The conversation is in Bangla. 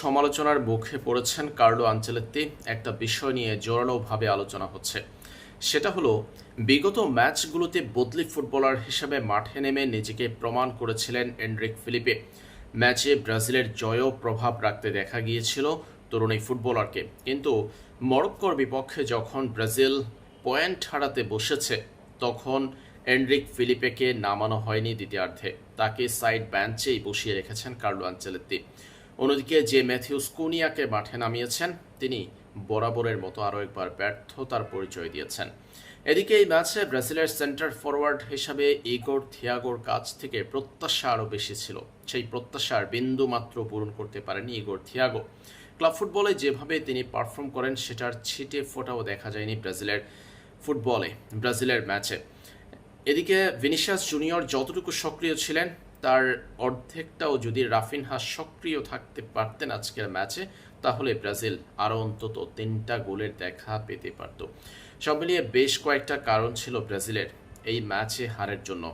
সমালোচনার মুখে পড়েছেন কার্লো আনচেলত্তি। একটা বিষয় নিয়ে জোরালোভাবে আলোচনা হচ্ছে, সেটা হলো বিগত ম্যাচগুলোতে বদলি ফুটবলার হিসেবে মাঠে নেমে নিজেকে প্রমাণ করেছিলেন এনরিক ফিলিপে। ম্যাচে ব্রাজিলের জয়েও প্রভাব রাখতে দেখা গিয়েছিল তরুণ এই ফুটবলারকে, কিন্তু মরক্কোর বিপক্ষে যখন ব্রাজিল পয়েন্ট হারাতে বসেছে তখন এনরিক ফিলিপেকে নামানো হয়নি দ্বিতীয়ার্ধে, তাকে সাইড বেঞ্চেই বসিয়ে রেখেছেন কার্লো আনচেলত্তি। অন্যদিকে যে ম্যাথিউস কুনিয়াকে মাঠে নামিয়েছেন তিনি বরাবরের মতো আরও একবার ব্যর্থতার পরিচয় দিয়েছেন। এদিকে এই ম্যাচে ব্রাজিলের সেন্টার ফরওয়ার্ড হিসাবে ইগোর থিয়াগোর কাছ থেকে প্রত্যাশা আরও বেশি ছিল, সেই প্রত্যাশার বিন্দু মাত্র পূরণ করতে পারেনি ইগোর থিয়াগো। ক্লাব ফুটবলে যেভাবে তিনি পারফর্ম করেন সেটার ছিটে ফোটাও দেখা যায়নি ব্রাজিলের ম্যাচে। এদিকে ভিনিসিয়াস জুনিয়র যতটুকু সক্রিয় ছিলেন তার অর্ধেকটাও যদি রাফিনহা সক্রিয় থাকতে পারতেন আজকের ম্যাচে, তাহলে ব্রাজিল আরও অন্তত 3টা গোলের দেখা পেতে পারত। সব মিলিয়ে বেশ কয়েকটা কারণ ছিল ব্রাজিলের এই ম্যাচে হারের জন্য।